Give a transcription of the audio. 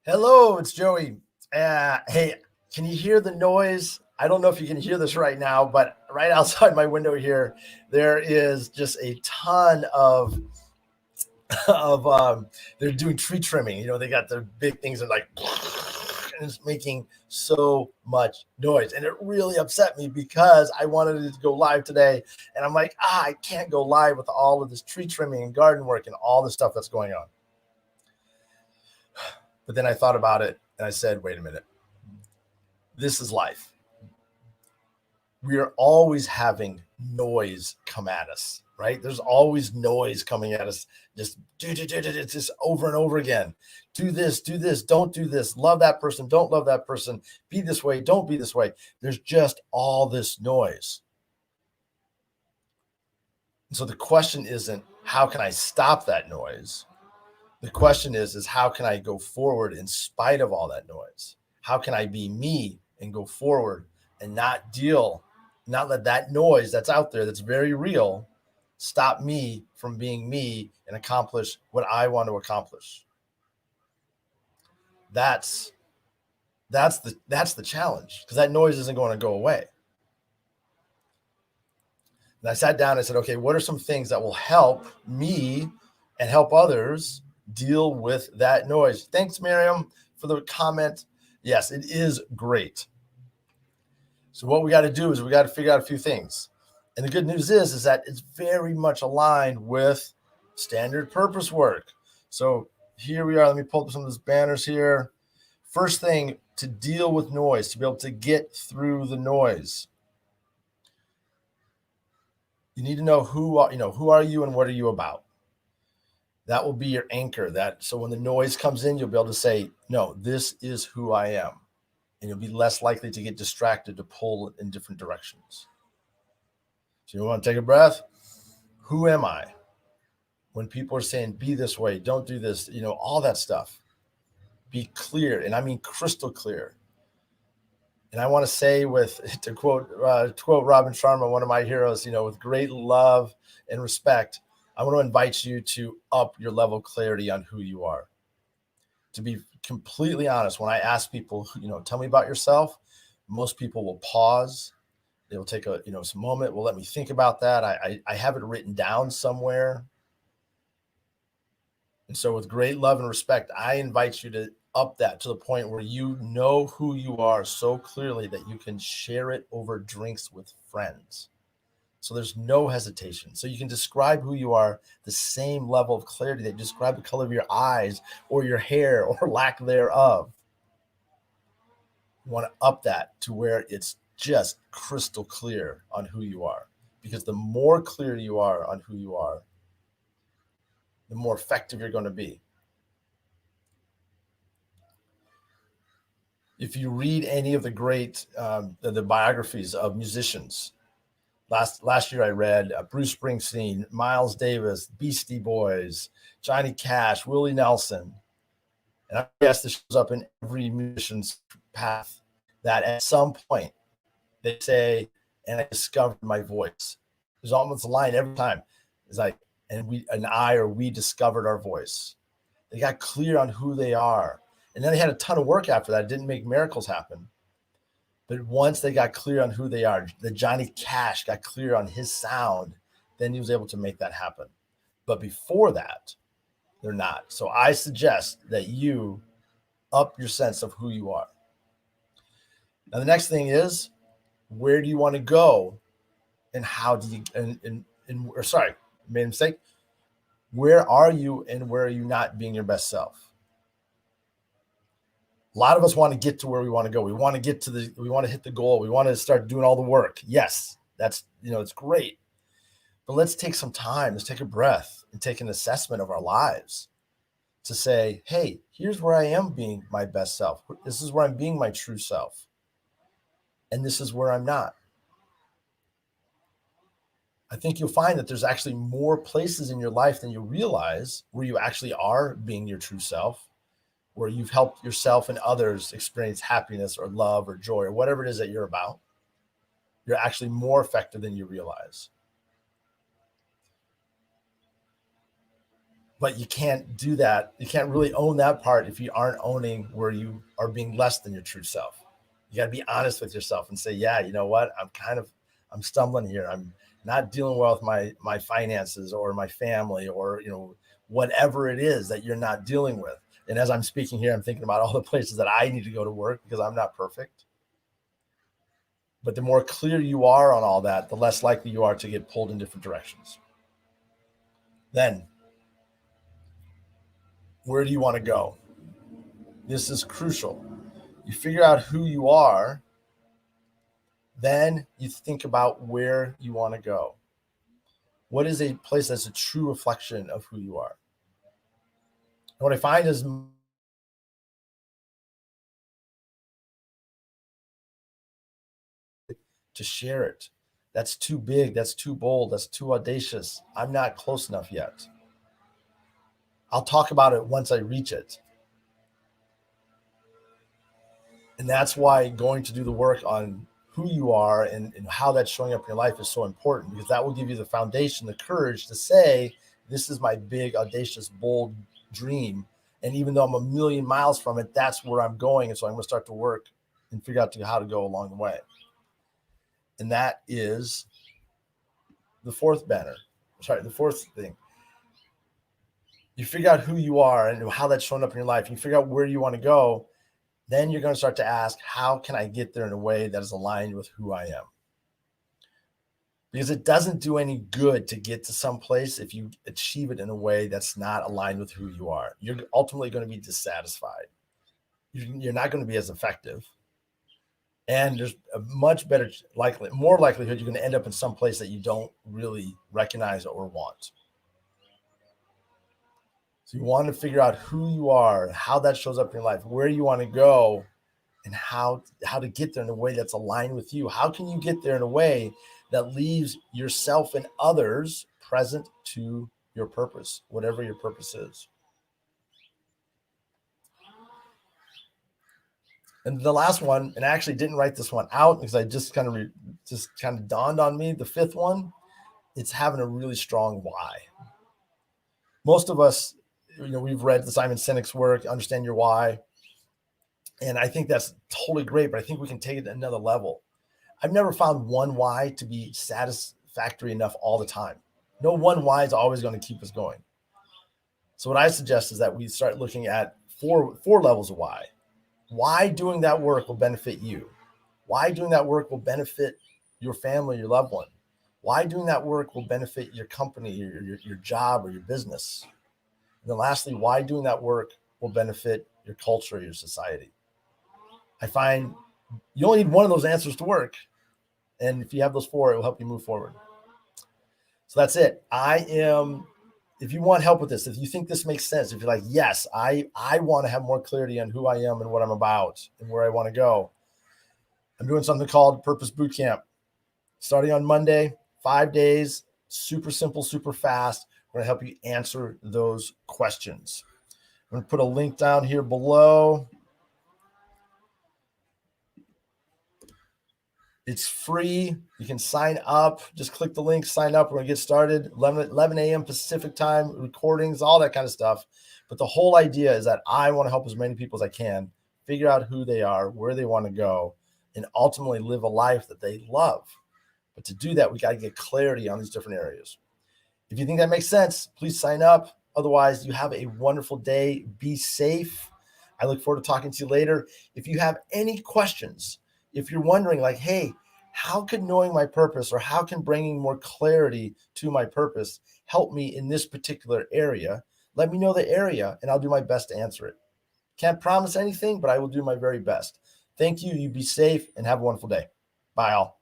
Hello, it's Joey. Hey, can you hear the noise? I don't know if you can hear this right now, but right outside my window here, there is just a ton of of they're doing tree trimming. They got their big things and like and it's making so much noise. And it really upset me because I wanted it to go live today. And I'm like, I can't go live with all of this tree trimming and garden work and all the stuff that's going on. But then I thought about it and I said, wait a minute. This is life. We are always having noise come at us, right? There's always noise coming at us. Just it's just over and over again. Do this, don't do this. Love that person, don't love that person. Be this way, don't be this way. There's just all this noise. And so the question isn't how can I stop that noise? The question is how can I go forward in spite of all that noise? How can I be me and go forward and not let that noise that's out there that's very real stop me from being me and accomplish what I want to accomplish. That's the challenge, because that noise isn't going to go away. And I sat down and I said, okay, what are some things that will help me and help others deal with that noise? Thanks, Miriam, for the comment. Yes, it is great. So what we got to do is we got to figure out a few things. And the good news is that it's very much aligned with standard purpose work. So here we are. Let me pull up some of those banners here. First thing, to deal with noise, to be able to get through the noise. You need to know who are you and what are you about. That will be your anchor. So when the noise comes in, you'll be able to say, no, this is who I am. And you'll be less likely to get distracted to pull in different directions. So you want to take a breath. Who am I? When people are saying, be this way, don't do this, all that stuff. Be clear. And I mean crystal clear. And I want to say to quote Robin Sharma, one of my heroes, with great love and respect, I want to invite you to up your level of clarity on who you are. To be completely honest, when I ask people, tell me about yourself, most people will pause. They will take some moment. Well, let me think about that. I have it written down somewhere. And so with great love and respect, I invite you to up that to the point where you know who you are so clearly that you can share it over drinks with friends. So there's no hesitation. So you can describe who you are, the same level of clarity that you describe the color of your eyes or your hair or lack thereof. You want to up that to where it's just crystal clear on who you are. Because the more clear you are on who you are, the more effective you're going to be. If you read any of the great the biographies of musicians, last year I read Bruce Springsteen, Miles Davis, Beastie Boys, Johnny Cash, Willie Nelson, and I guess this shows up in every musician's path, that at some point they say, "And I discovered my voice." There's almost a line every time. It's like, we discovered our voice. They got clear on who they are. And then they had a ton of work after that. It didn't make miracles happen. But once they got clear on who they are, the Johnny Cash got clear on his sound, then he was able to make that happen. But before that, they're not. So I suggest that you up your sense of who you are. Now, the next thing is, where do you want to go and how do you, made a mistake. Where are you and where are you not being your best self? A lot of us want to get to where we want to go. We want to hit the goal. We want to start doing all the work. Yes, that's, it's great. But let's take some time. Let's take a breath and take an assessment of our lives to say, hey, here's where I am being my best self. This is where I'm being my true self. And this is where I'm not. I think you'll find that there's actually more places in your life than you realize where you actually are being your true self, where you've helped yourself and others experience happiness or love or joy or whatever it is that you're about. You're actually more effective than you realize. But you can't do that. You can't really own that part if you aren't owning where you are being less than your true self. You got to be honest with yourself and say, yeah, you know what? I'm stumbling here. I'm not dealing well with my finances or my family or, whatever it is that you're not dealing with. And as I'm speaking here, I'm thinking about all the places that I need to go to work because I'm not perfect. But the more clear you are on all that, the less likely you are to get pulled in different directions. Then, where do you want to go? This is crucial. You figure out who you are, then you think about where you want to go. What is a place that's a true reflection of who you are? And what I find is to share it. That's too big. That's too bold. That's too audacious. I'm not close enough yet. I'll talk about it once I reach it. And that's why going to do the work on who you are and how that's showing up in your life is so important, because that will give you the foundation, the courage to say, this is my big, audacious, bold dream. And even though I'm a million miles from it, that's where I'm going. And so I'm going to start to work and figure out how to go along the way. And that is the fourth thing. You figure out who you are and how that's showing up in your life. You figure out where you want to go. Then you're going to start to ask, how can I get there in a way that is aligned with who I am? Because it doesn't do any good to get to some place if you achieve it in a way that's not aligned with who you are. You're ultimately going to be dissatisfied. You're not going to be as effective. And there's a much more likelihood you're going to end up in some place that you don't really recognize or want. So you want to figure out who you are, how that shows up in your life, where you want to go, and how to get there in a way that's aligned with you. How can you get there in a way that leaves yourself and others present to your purpose, whatever your purpose is? And the last one, and I actually didn't write this one out because I just kind of dawned on me. The fifth one, it's having a really strong why. Most of us, we've read the Simon Sinek's work, Understand Your Why. And I think that's totally great, but I think we can take it to another level. I've never found one why to be satisfactory enough all the time. No one why is always going to keep us going. So what I suggest is that we start looking at four levels of why. Why doing that work will benefit you? Why doing that work will benefit your family, your loved one? Why doing that work will benefit your company, your job, or your business? And then lastly, why doing that work will benefit your culture, your society? I find you only need one of those answers to work. And if you have those four, it will help you move forward. So that's it. If you want help with this, if you think this makes sense, if you're like, yes, I want to have more clarity on who I am and what I'm about and where I want to go, I'm doing something called Purpose Bootcamp. Starting on Monday, 5 days, super simple, super fast. We're going to help you answer those questions. I'm going to put a link down here below. It's free. You can sign up. Just click the link, sign up. We're going to get started. 11 a.m. Pacific time, recordings, all that kind of stuff. But the whole idea is that I want to help as many people as I can figure out who they are, where they want to go, and ultimately live a life that they love. But to do that, we got to get clarity on these different areas. If you think that makes sense, please sign up. Otherwise, you have a wonderful day. Be safe. I look forward to talking to you later. If you have any questions, if you're wondering like, hey, how could knowing my purpose or how can bringing more clarity to my purpose help me in this particular area? Let me know the area and I'll do my best to answer it. Can't promise anything, but I will do my very best. Thank you. You be safe and have a wonderful day. Bye all.